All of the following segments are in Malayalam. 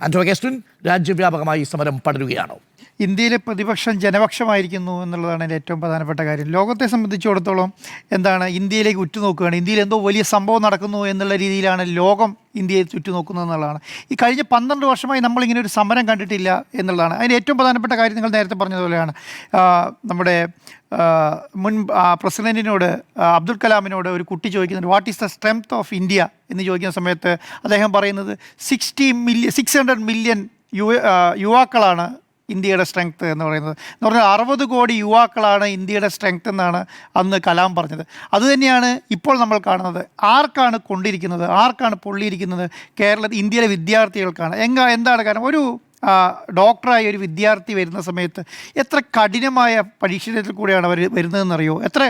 ആന്റോ അഗസ്റ്റിൻ, രാജ്യവ്യാപകമായി സമരം പടരുകയാണോ? ഇന്ത്യയിലെ പ്രതിപക്ഷം ജനപക്ഷമായിരിക്കുന്നു എന്നുള്ളതാണ് എൻ്റെ ഏറ്റവും പ്രധാനപ്പെട്ട കാര്യം. ലോകത്തെ സംബന്ധിച്ചിടത്തോളം എന്താണ്, ഇന്ത്യയിലേക്ക് ഉറ്റുനോക്കുകയാണ്. ഇന്ത്യയിൽ എന്തോ വലിയ സംഭവം നടക്കുന്നു എന്നുള്ള രീതിയിലാണ് ലോകം ഇന്ത്യയെ ഉറ്റുനോക്കുന്നത് എന്നുള്ളതാണ്. ഈ കഴിഞ്ഞ 12 വർഷമായി നമ്മളിങ്ങനെ ഒരു സമരം കണ്ടിട്ടില്ല എന്നുള്ളതാണ്. അതിൻ്റെ ഏറ്റവും പ്രധാനപ്പെട്ട കാര്യം നിങ്ങൾ നേരത്തെ പറഞ്ഞതുപോലെയാണ്. നമ്മുടെ മുൻ പ്രസിഡൻറ്റിനോട്, അബ്ദുൽ കലാമിനോട് ഒരു കുട്ടി ചോദിക്കുന്നുണ്ട്, what is the strength of India എന്ന് ചോദിക്കുന്ന സമയത്ത് അദ്ദേഹം പറയുന്നത് 600 മില്യൺ യുവാക്കളാണ് ഇന്ത്യയുടെ സ്ട്രെങ്ത്ത് എന്ന് പറയുന്നത്. എന്ന് പറഞ്ഞാൽ 60 കോടി യുവാക്കളാണ് ഇന്ത്യയുടെ സ്ട്രെങ്ത്ത് എന്നാണ് അന്ന് കലാം പറഞ്ഞത്. അതുതന്നെയാണ് ഇപ്പോൾ നമ്മൾ കാണുന്നത്. ആർക്കാണ് കൊണ്ടിരിക്കുന്നത്, ആർക്കാണ് പൊള്ളിയിരിക്കുന്നത്? ഇന്ത്യയിലെ വിദ്യാർത്ഥികൾക്കാണ്. എന്താണ് കാരണം? ഒരു ഡോക്ടറായ ഒരു വിദ്യാർത്ഥി വരുന്ന സമയത്ത് എത്ര കഠിനമായ പരീക്ഷണത്തിൽ കൂടെയാണ് അവർ വരുന്നതെന്നറിയോ? എത്ര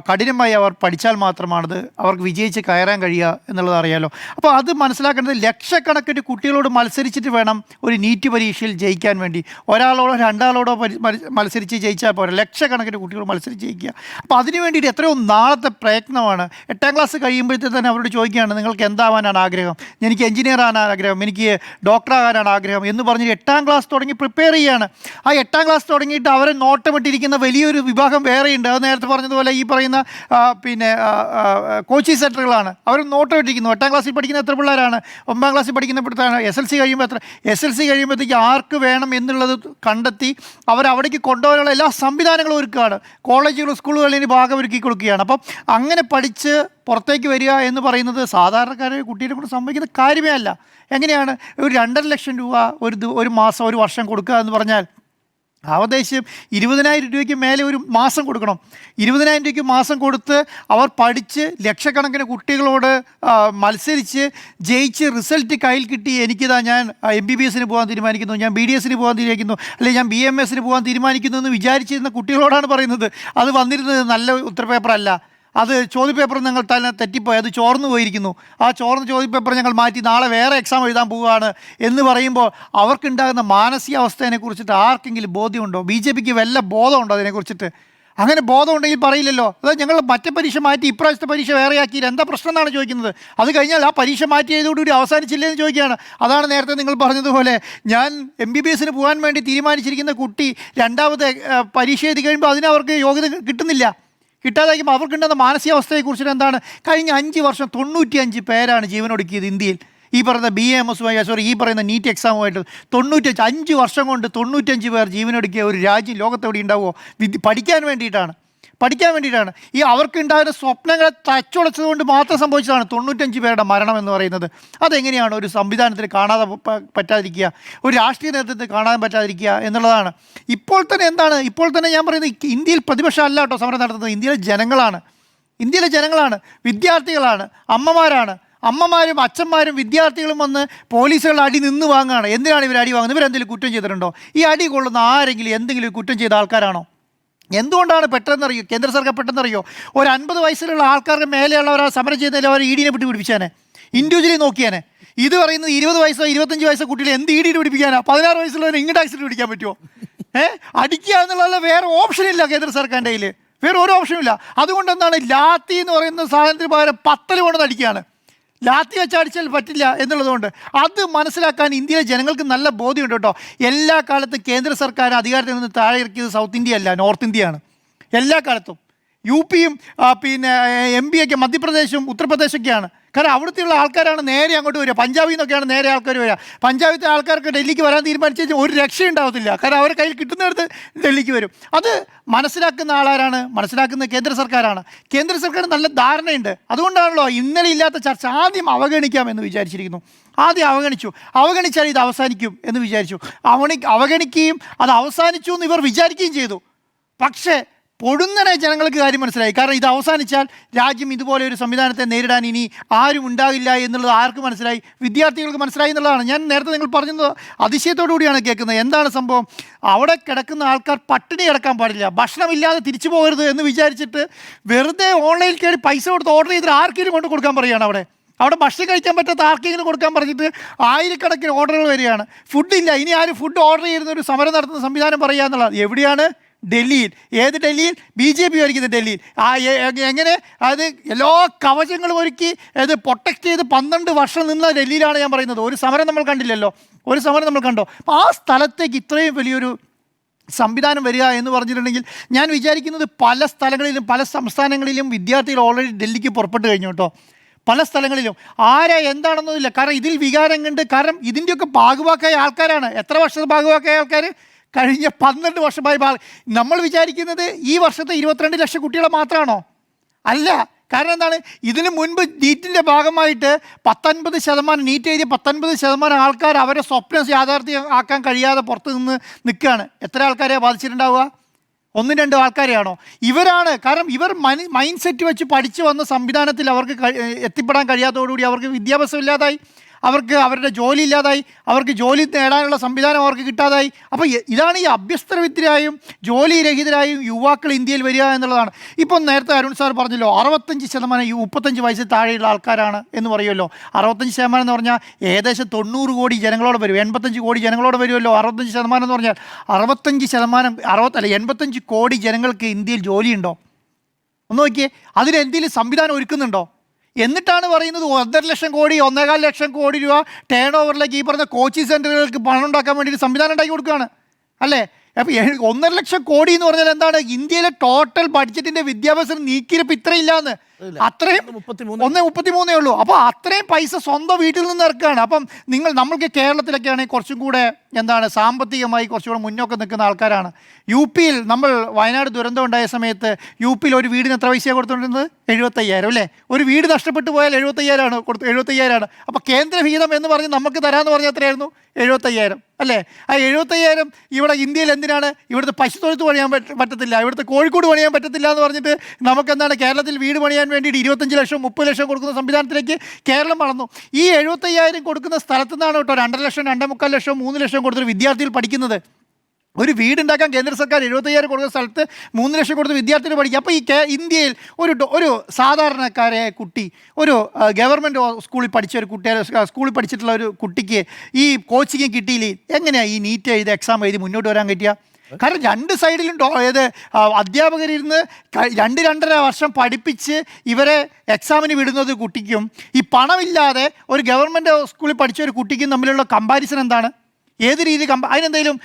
കഠിനമായി അവർ പഠിച്ചാൽ മാത്രമാണത് അവർക്ക് വിജയിച്ച് കയറാൻ കഴിയുക എന്നുള്ളത് അറിയാലോ. അപ്പോൾ അത് മനസ്സിലാക്കേണ്ടത്, ലക്ഷക്കണക്കിന് കുട്ടികളോട് മത്സരിച്ചിട്ട് വേണം ഒരു നീറ്റ് പരീക്ഷയിൽ ജയിക്കാൻ വേണ്ടി. ഒരാളോടോ രണ്ടാളോടോ മത്സരിച്ച് ജയിച്ചാൽ പോരാ, ലക്ഷക്കണക്കിന് കുട്ടികൾ മത്സരിച്ച് ജയിക്കുക. അപ്പോൾ അതിന് വേണ്ടിയിട്ട് എത്രയോ നാളത്തെ പ്രയത്നമാണ്. 8ാം ക്ലാസ് കഴിയുമ്പോഴത്തേക്ക് തന്നെ അവരോട് ചോദിക്കുകയാണ്, നിങ്ങൾക്ക് എന്താവാനാണ് ആഗ്രഹം? എനിക്ക് എഞ്ചിനീയർ ആകാനാണ് ആഗ്രഹം, എനിക്ക് ഡോക്ടറാകാനാണ് ആഗ്രഹം എന്ന് പറഞ്ഞ് 8ാം ക്ലാസ് തുടങ്ങി പ്രിപ്പയർ ചെയ്യുകയാണ്. ആ 8ാം ക്ലാസ് തുടങ്ങിയിട്ട് അവരെ നോട്ടമിട്ടിരിക്കുന്ന വലിയൊരു വിഭാഗം വേറെയുണ്ട്. അത് നേരത്തെ പറഞ്ഞതുപോലെ ഈ പറയുന്ന കോച്ചിങ് സെൻറ്ററുകളാണ്. അവർ നോട്ടമിട്ടിരിക്കുന്നു. 8ാം ക്ലാസ്സിൽ പഠിക്കുന്ന എത്ര പിള്ളേരാണ്? 9ാം ക്ലാസ്സിൽ പഠിക്കുന്നപ്പോഴത്താണ്. SLC കഴിയുമ്പോഴത്തേക്ക് ആർക്ക് വേണം എന്നുള്ളത് കണ്ടെത്തി അവരവിടേക്ക് കൊണ്ടുപോകാനുള്ള എല്ലാ സംവിധാനങ്ങളും ഒരുക്കുകയാണ്. കോളേജുകളും സ്കൂളുകളും ഇനി ഭാഗം ഒരുക്കി കൊടുക്കുകയാണ്. അപ്പം അങ്ങനെ പഠിച്ച് പുറത്തേക്ക് വരിക എന്ന് പറയുന്നത് സാധാരണക്കാരെ കുട്ടിയെ കൊണ്ട് സംഭവിക്കുന്ന കാര്യമേ അല്ല. എങ്ങനെയാണ് ഒരു 2.5 ലക്ഷം രൂപ ഒരു മാസം, ഒരു വർഷം കൊടുക്കുക എന്ന് പറഞ്ഞാൽ ഏകദേശം 20,000 രൂപയ്ക്ക് മേലെ ഒരു മാസം കൊടുക്കണം. 20,000 രൂപയ്ക്ക് മാസം കൊടുത്ത് അവർ പഠിച്ച് ലക്ഷക്കണക്കിന് കുട്ടികളോട് മത്സരിച്ച് ജയിച്ച് റിസൾട്ട് കയ്യിൽ കിട്ടി, എനിക്കിതാ ഞാൻ MBBS പോകാൻ തീരുമാനിക്കുന്നു, ഞാൻ BDS പോകാൻ തീരുമാനിക്കുന്നു, അല്ലെങ്കിൽ ഞാൻ BMS പോകാൻ തീരുമാനിക്കുന്നു എന്ന് വിചാരിച്ചിരുന്ന കുട്ടികളോടാണ് പറയുന്നത്. അത് വന്നിരുന്നത് നല്ല ഉത്തരപേപ്പറല്ല, അത് ചോദ്യപേപ്പർ ഞങ്ങൾ തന്നെ തെറ്റിപ്പോയി, അത് ചോർന്നു പോയിരിക്കുന്നു, ആ ചോർന്ന ചോദ്യപേപ്പർ ഞങ്ങൾ മാറ്റി നാളെ വേറെ എക്സാം എഴുതാൻ പോവുകയാണ് എന്ന് പറയുമ്പോൾ അവർക്കുണ്ടാകുന്ന മാനസികാവസ്ഥയെക്കുറിച്ചിട്ട് ആർക്കെങ്കിലും ബോധ്യമുണ്ടോ? BJPക്ക് വല്ല ബോധമുണ്ടോ അതിനെക്കുറിച്ചിട്ട്? അങ്ങനെ ബോധമുണ്ടെങ്കിൽ പറയില്ലല്ലോ. അതായത് ഞങ്ങൾ മറ്റേ പരീക്ഷ മാറ്റി ഇപ്രാവശ്യത്തെ പരീക്ഷ വേറെയാക്കിയില്ല, എന്താ പ്രശ്നം എന്നാണ് ചോദിക്കുന്നത്. അത് കഴിഞ്ഞാൽ ആ പരീക്ഷ മാറ്റിയതോടുകൂടി അവസാനിച്ചില്ലെന്ന് ചോദിക്കുകയാണ്. അതാണ് നേരത്തെ നിങ്ങൾ പറഞ്ഞതുപോലെ, ഞാൻ MBBS പോകാൻ വേണ്ടി തീരുമാനിച്ചിരിക്കുന്ന കുട്ടി രണ്ടാമത്തെ പരീക്ഷ എഴുതി കഴിയുമ്പോൾ അതിനവർക്ക് യോഗ്യത കിട്ടാതായിരിക്കും. അവർക്കുണ്ടാകുന്ന മാനസികാവസ്ഥയെക്കുറിച്ചിട്ട് എന്താണ്? കഴിഞ്ഞ 5 വർഷം 95 പേരാണ് ജീവനൊടുക്കിയത് ഇന്ത്യയിൽ. ഈ പറയുന്ന ഈ പറയുന്ന നീറ്റ് എക്സാമുമായിട്ട് 5 വർഷം കൊണ്ട് 95 പേർ ജീവനൊടുക്കിയ ഒരു രാജ്യം ലോകത്തെവിടെ ഉണ്ടാവുമോ? പഠിക്കാൻ വേണ്ടിയിട്ടാണ്. ഈ അവർക്കുണ്ടാകുന്ന സ്വപ്നങ്ങളെ തച്ചുടച്ചത് കൊണ്ട് മാത്രം സംഭവിച്ചതാണ് 95 പേരുടെ മരണം എന്ന് പറയുന്നത്. അതെങ്ങനെയാണ് ഒരു സംവിധാനത്തിൽ കാണാതെ പറ്റാതിരിക്കുക, ഒരു രാഷ്ട്രീയ നേതൃത്വത്തിൽ കാണാൻ പറ്റാതിരിക്കുക എന്നുള്ളതാണ്. ഇപ്പോൾ തന്നെ ഞാൻ പറയുന്നത്, ഇന്ത്യയിൽ പ്രതിപക്ഷം അല്ല കേട്ടോ സമരം നടത്തുന്നത്, ഇന്ത്യയിലെ ജനങ്ങളാണ്, വിദ്യാർത്ഥികളാണ്, അമ്മമാരും അച്ഛന്മാരും വിദ്യാർത്ഥികളും വന്ന് പോലീസുകളുടെ അടി നിന്ന് വാങ്ങുകയാണ്. എന്തിനാണ് ഇവർ അടി വാങ്ങുന്നത്? ഇവരെന്തെങ്കിലും കുറ്റം ചെയ്തിട്ടുണ്ടോ? ഈ അടി കൊള്ളുന്ന ആരെങ്കിലും എന്തെങ്കിലും കുറ്റം ചെയ്ത ആൾക്കാരാണോ? എന്തുകൊണ്ടാണ് പെട്ടെന്നറിയോ കേന്ദ്ര സർക്കാർ പെട്ടെന്നറിയോ ഒരു 50 വയസ്സിലുള്ള ആൾക്കാർക്ക് മേലെയുള്ളവർ സമരം ചെയ്യുന്നതിൽ അവർ ED പിടിപ്പിച്ചാനെ, ഇൻഡിവിജ്വലി നോക്കിയാനെ. ഇത് പറയുന്നത് 20 വയസ്സോ 25 വയസ്സോ കുട്ടികളെ എന്ത് ED പിടിപ്പിക്കാനാ? 16 വയസ്സുള്ളവരെ ഇങ്ങോട്ട് ആക്സിഡൻറ്റ് പിടിക്കാൻ പറ്റുമോ? അടിക്കുക എന്നുള്ള വേറെ ഓപ്ഷൻ ഇല്ല കേന്ദ്ര സർക്കാരിൻ്റെ കയ്യിൽ, വേറെ ഒരു ഓപ്ഷനും ഇല്ല. അതുകൊണ്ട് എന്താണ്, ലാത്തി എന്ന് പറയുന്ന സാധനത്തിന് പകരം പത്തൽ കൊണ്ടത് അടിക്കുകയാണ്. ലാത്തി വെച്ചടിച്ചാൽ പറ്റില്ല എന്നുള്ളതുകൊണ്ട് അത് മനസ്സിലാക്കാൻ ഇന്ത്യയിലെ ജനങ്ങൾക്ക് നല്ല ബോധ്യമുണ്ട് കേട്ടോ. എല്ലാ കാലത്തും കേന്ദ്ര സർക്കാർ അധികാരത്തിൽ നിന്ന് താഴെ ഇറക്കിയത് സൗത്ത് ഇന്ത്യ അല്ല, നോർത്ത് ഇന്ത്യയാണ്. എല്ലാ കാലത്തും UPയും MP മധ്യപ്രദേശും ഉത്തർപ്രദേശൊക്കെയാണ്. കാരണം അവിടുത്തെയുള്ള ആൾക്കാരാണ് നേരെ അങ്ങോട്ട് വരിക. പഞ്ചാബിൽ നിന്നൊക്കെയാണ് നേരെ ആൾക്കാർ വരിക. പഞ്ചാബിലത്തെ ആൾക്കാർക്ക് ഡൽഹിക്ക് വരാൻ തീരുമാനിച്ചാൽ ഒരു രക്ഷയുണ്ടാവത്തില്ല. കാരണം അവരുടെ കയ്യിൽ കിട്ടുന്നിടത്ത് ഡൽഹിക്ക് വരും. അത് മനസ്സിലാക്കുന്ന ആളാരാണ്? മനസ്സിലാക്കുന്ന കേന്ദ്ര സർക്കാരാണ്. കേന്ദ്ര സർക്കാർ നല്ല ധാരണയുണ്ട്. അതുകൊണ്ടാണല്ലോ ഇന്നലെ ഇല്ലാത്ത ചർച്ച ആദ്യം അവഗണിക്കാമെന്ന് വിചാരിച്ചിരിക്കുന്നു. അവഗണിച്ചാൽ ഇത് അവസാനിക്കും എന്ന് വിചാരിച്ചു. അവഗണിക്കുകയും അത് അവസാനിച്ചു എന്ന് ഇവർ വിചാരിക്കുകയും ചെയ്തു. പക്ഷേ പൊടുന്നനെ ജനങ്ങൾക്ക് കാര്യം മനസ്സിലായി. കാരണം ഇത് അവസാനിച്ചാൽ രാജ്യം ഇതുപോലെ ഒരു സംവിധാനത്തെ നേരിടാൻ ഇനി ആരും ഉണ്ടാകില്ല എന്നുള്ളത് ആർക്ക് മനസ്സിലായി? വിദ്യാർത്ഥികൾക്ക് മനസ്സിലായി എന്നുള്ളതാണ്. ഞാൻ നേരത്തെ നിങ്ങൾ പറഞ്ഞത് അതിശയത്തോടു കൂടിയാണ് കേൾക്കുന്നത്. എന്താണ് സംഭവം? അവിടെ കിടക്കുന്ന ആൾക്കാർ പട്ടിണി കിടക്കാൻ പാടില്ല, ഭക്ഷണമില്ലാതെ തിരിച്ചു പോകരുത് എന്ന് വിചാരിച്ചിട്ട് വെറുതെ ഓൺലൈനിൽ കയറി പൈസ കൊടുത്ത് ഓർഡർ ചെയ്തിട്ട് ആർക്കെങ്കിലും കൊണ്ട് കൊടുക്കാൻ പറയുകയാണ്. അവിടെ ഭക്ഷണം കഴിക്കാൻ പറ്റാത്ത ആർക്കെങ്കിലും കൊടുക്കാൻ പറഞ്ഞിട്ട് ആയിരക്കണക്കിന് ഓർഡറുകൾ വരികയാണ്. ഫുഡില്ല, ഇനി ആരും ഫുഡ് ഓർഡർ ചെയ്യുന്ന ഒരു സമരം നടത്തുന്ന സംവിധാനം പറയുക എന്നുള്ളത്. എവിടെയാണ്? ഡൽഹിയിൽ. ഏത് ഡൽഹിയിൽ? BJP ഭരിക്കുന്ന ഡൽഹിയിൽ. എങ്ങനെ അത് എല്ലാ കവചങ്ങളും ഒരുക്കി അത് പ്രൊട്ടക്റ്റ് ചെയ്ത് 12 വർഷം നിന്ന ഡൽഹിയിലാണ് ഞാൻ പറയുന്നത്. ഒരു സമരം നമ്മൾ കണ്ടില്ലല്ലോ, ഒരു സമരം നമ്മൾ കണ്ടോ? അപ്പോൾ ആ സ്ഥലത്തേക്ക് ഇത്രയും വലിയൊരു സംവിധാനം വരിക എന്ന് പറഞ്ഞിട്ടുണ്ടെങ്കിൽ ഞാൻ വിചാരിക്കുന്നത് പല സ്ഥലങ്ങളിലും പല സംസ്ഥാനങ്ങളിലും വിദ്യാർത്ഥികൾ ഓൾറെഡി ഡൽഹിക്ക് പുറപ്പെട്ട് കഴിഞ്ഞു കേട്ടോ. പല സ്ഥലങ്ങളിലും ആരാ എന്താണെന്നൊന്നുമില്ല. കാരണം ഇതിൽ വികാരം കണ്ട്, കാരണം ഇതിൻ്റെയൊക്കെ ഭാഗവാക്കായ ആൾക്കാരാണ്. എത്ര വർഷത്തെ ഭാഗവാക്കായ ആൾക്കാർ? കഴിഞ്ഞ 12 വർഷമായി. നമ്മൾ വിചാരിക്കുന്നത് ഈ വർഷത്തെ 22 ലക്ഷം കുട്ടികളെ മാത്രമാണോ? അല്ല. കാരണം എന്താണ്? ഇതിനു മുൻപ് നീറ്റിൻ്റെ ഭാഗമായിട്ട് 19% നീറ്റ് എഴുതിയ 19% ആൾക്കാർ അവരെ സ്വപ്നം യാഥാർത്ഥ്യം ആക്കാൻ കഴിയാതെ പുറത്ത് നിന്ന് നിൽക്കുകയാണ്. എത്ര ആൾക്കാരെയാണ് ബാധിച്ചിട്ടുണ്ടാവുക? 1-2 ആൾക്കാരെയാണോ? ഇവരാണ്. കാരണം ഇവർ മൈൻഡ് സെറ്റ് വെച്ച് പഠിച്ചു വന്ന സംവിധാനത്തിൽ അവർക്ക് എത്തിപ്പെടാൻ കഴിയാത്തതോടുകൂടി അവർക്ക് വിദ്യാഭ്യാസം ഇല്ലാതായി, അവർക്ക് അവരുടെ ജോലി ഇല്ലാതായി, അവർക്ക് ജോലി നേടാനുള്ള സംവിധാനം അവർക്ക് കിട്ടാതായി. അപ്പോൾ ഇതാണ് ഈ അഭ്യസ്തരവിദ്യരായും ജോലിരഹിതരായും യുവാക്കൾ ഇന്ത്യയിൽ വരിക എന്നുള്ളതാണ്. ഇപ്പം നേരത്തെ അരുൺ സാർ പറഞ്ഞല്ലോ 65% ഈ 35 വയസ്സിൽ താഴെയുള്ള ആൾക്കാരാണ് എന്ന് പറയുമല്ലോ. 65% എന്ന് പറഞ്ഞാൽ ഏകദേശം 90 കോടി ജനങ്ങളോട് വരും. 85 കോടി ജനങ്ങളോട് വരുമല്ലോ. 65% എന്ന് പറഞ്ഞാൽ 85 കോടി ജനങ്ങൾക്ക് ഇന്ത്യയിൽ ജോലിയുണ്ടോ? ഒന്ന് നോക്കിയേ. അതിനെന്തെങ്കിലും സംവിധാനം ഒരുക്കുന്നുണ്ടോ? എന്നിട്ടാണ് പറയുന്നത് 1.5 ലക്ഷം കോടി 1.25 ലക്ഷം കോടി രൂപ ടേൺ ഓവറിലേക്ക് ഈ പറഞ്ഞ കോച്ചിങ് സെൻ്ററുകൾക്ക് പണം ഉണ്ടാക്കാൻ വേണ്ടി സംവിധാനം ഉണ്ടാക്കി കൊടുക്കുകയാണ് അല്ലേ? അപ്പോൾ 1.5 ലക്ഷം കോടി എന്ന് പറഞ്ഞാൽ എന്താണ്? ഇന്ത്യയിലെ ടോട്ടൽ ബഡ്ജറ്റിൻ്റെ വിദ്യാഭ്യാസം നീക്കിയപ്പോൾ ഇത്രയില്ലാന്ന്. അത്രയും 1.33 ഉള്ളൂ. അപ്പോൾ അത്രയും പൈസ സ്വന്തം വീട്ടിൽ നിന്ന് ഇറക്കുകയാണ്. അപ്പം നമ്മൾക്ക് കേരളത്തിലൊക്കെ ആണെങ്കിൽ കുറച്ചും കൂടെ എന്താണ് സാമ്പത്തികമായി കുറച്ചുകൂടെ മുന്നോക്കം നിൽക്കുന്ന ആൾക്കാരാണ്. UP-യിൽ നമ്മൾ വയനാട് ദുരന്തം ഉണ്ടായ സമയത്ത് UP-യിൽ ഒരു വീടിന് എത്ര പൈസയാണ് കൊടുത്തുകൊണ്ടിരുന്നത്? 75,000 അല്ലേ? ഒരു വീട് നഷ്ടപ്പെട്ടു പോയാൽ 75,000 കൊടുത്തു. 75,000. അപ്പോൾ കേന്ദ്ര വിഹിതം എന്ന് പറഞ്ഞ് നമുക്ക് തരാമെന്ന് പറഞ്ഞാൽ എത്രയായിരുന്നു? 75,000 അല്ലേ? ആ 75,000 ഇവിടെ ഇന്ത്യയിൽ എന്തിനാണ്? ഇവിടുത്തെ പശുത്തൊഴുത്ത് പണിയാൻ പറ്റത്തില്ല, ഇവിടുത്തെ കോഴിക്കോട് പണിയാൻ പറ്റത്തില്ല എന്ന് പറഞ്ഞിട്ട് നമുക്ക് എന്താണ് കേരളത്തിൽ വീട് പണിയാൻ വേണ്ടിയിട്ട് 25 ലക്ഷം 30 ലക്ഷം കൊടുക്കുന്ന സംവിധാനത്തിലേക്ക് കേരളം വളർന്നു. ഈ 75,000 കൊടുക്കുന്ന സ്ഥലത്തു നിന്നാണ് കേട്ടോ 2.5 ലക്ഷം 2.25 ലക്ഷം 3 ലക്ഷം കൊടുത്തൊരു വിദ്യാർത്ഥികൾ പഠിക്കുന്നത്. ഒരു വീടുണ്ടാക്കാൻ കേന്ദ്ര സർക്കാർ 75,000 കൊടുക്കുന്ന സ്ഥലത്ത് 3 ലക്ഷം കൊടുത്ത് വിദ്യാർത്ഥികൾ പഠിക്കുക. അപ്പോൾ ഈ ഇന്ത്യയിൽ ഒരു സാധാരണക്കാരായ കുട്ടി, ഒരു ഗവൺമെൻറ് സ്കൂളിൽ പഠിച്ച ഒരു സ്കൂളിൽ പഠിച്ചിട്ടുള്ള ഒരു കുട്ടിക്ക് ഈ കോച്ചിങ് കിട്ടിയില്ലേ, എങ്ങനെയാണ് ഈ നീറ്റ് എഴുതി എക്സാം എഴുതി മുന്നോട്ട് വരാൻ പറ്റുക? കാരണം 2 സൈഡിലും അധ്യാപകരിരുന്ന് 2-2.5 വർഷം പഠിപ്പിച്ച് ഇവരെ എക്സാമിന് വിടുന്നത് കുട്ടിക്കും ഈ പണമില്ലാതെ ഒരു ഗവൺമെൻറ് സ്കൂളിൽ പഠിച്ച ഒരു കുട്ടിക്കും തമ്മിലുള്ള കമ്പാരിസൺ എന്താണ്? ഏത് രീതി അതിനെന്തെങ്കിലും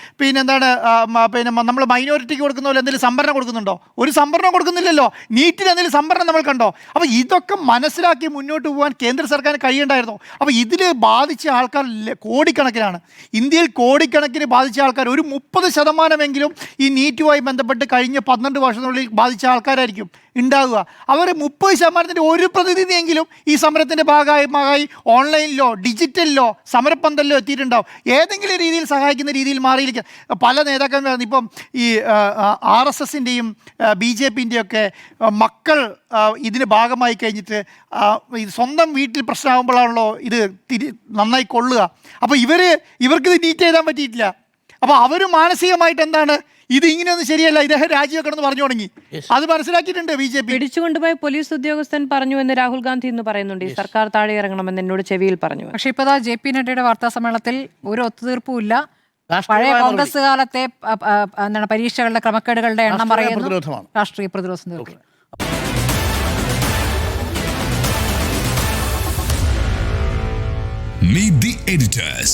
നമ്മൾ മൈനോറിറ്റിക്ക് കൊടുക്കുന്ന പോലെ എന്തെങ്കിലും സംവരണം കൊടുക്കുന്നുണ്ടോ? ഒരു സംവരണം കൊടുക്കുന്നില്ലല്ലോ. നീറ്റിന് എന്തെങ്കിലും സംവരണം നമ്മൾ കണ്ടോ? അപ്പോൾ ഇതൊക്കെ മനസ്സിലാക്കി മുന്നോട്ട് പോകാൻ കേന്ദ്ര സർക്കാരിന് കഴിയണ്ടായിരുന്നു. അപ്പോൾ ഇതിൽ ബാധിച്ച ആൾക്കാർ കോടിക്കണക്കിനാണ്. ഇന്ത്യയിൽ കോടിക്കണക്കിന് ബാധിച്ച ആൾക്കാർ ഒരു 30% ഈ നീറ്റുമായി ബന്ധപ്പെട്ട് കഴിഞ്ഞ 12 വർഷത്തിനുള്ളിൽ ബാധിച്ച ആൾക്കാരായിരിക്കും ഉണ്ടാകുക. അവർ 30% ഒരു പ്രതിനിധിയെങ്കിലും ഈ സമരത്തിൻ്റെ ഭാഗമായി ഓൺലൈനിലോ ഡിജിറ്റലിലോ സമരപ്പന്തലിലോ എത്തിയിട്ടുണ്ടാവും. ഏതെങ്കിലും രീതിയിൽ സഹായിക്കുന്ന രീതിയിൽ മാറിയിരിക്കുക. പല നേതാക്കന്മാരും ഇപ്പം ഈ RSSൻ്റെയും BJP-ൻ്റെയൊക്കെ മക്കൾ ഇതിന് ഭാഗമായി കഴിഞ്ഞിട്ട് സ്വന്തം വീട്ടിൽ പ്രശ്നമാകുമ്പോഴാണല്ലോ ഇത് നന്നായി കൊള്ളുക. അപ്പോൾ ഇവർക്ക് ഇത് നീറ്റ് എഴുതാൻ പറ്റിയിട്ടില്ല. അപ്പോൾ അവർ മാനസികമായിട്ട് എന്താണ് ഇത് ഇങ്ങനെയൊന്നും ശരിയല്ല, ഇദ്ദേഹം രാജിവെക്കണമെന്ന് പറഞ്ഞു തുടങ്ങി. അത് മനസ്സിലാക്കിയിട്ടുണ്ട് BJP. പിടിച്ചുകൊണ്ടുപോയ പോലീസ് ഉദ്യോഗസ്ഥൻ പറഞ്ഞു എന്ന് രാഹുൽ ഗാന്ധി ഇന്ന് പറയുന്നുണ്ട്. ഈ സർക്കാർ താഴെ ഇറങ്ങണമെന്ന് എന്നോട് ചെവിയിൽ പറഞ്ഞു. പക്ഷേ ഇപ്പോൾ JP നഡ്ഡയുടെ വാർത്താ സമ്മേളനത്തിൽ ഒരു ഒത്തുതീർപ്പുമില്ല. പഴയ കോൺഗ്രസ് കാലത്തെ എന്താണ് പരീക്ഷകളുടെ ക്രമക്കേടുകളുടെ എണ്ണം പറയുന്നു. രാഷ്ട്രീയ പ്രതിരോധം തീർക്കും. Meet the editors.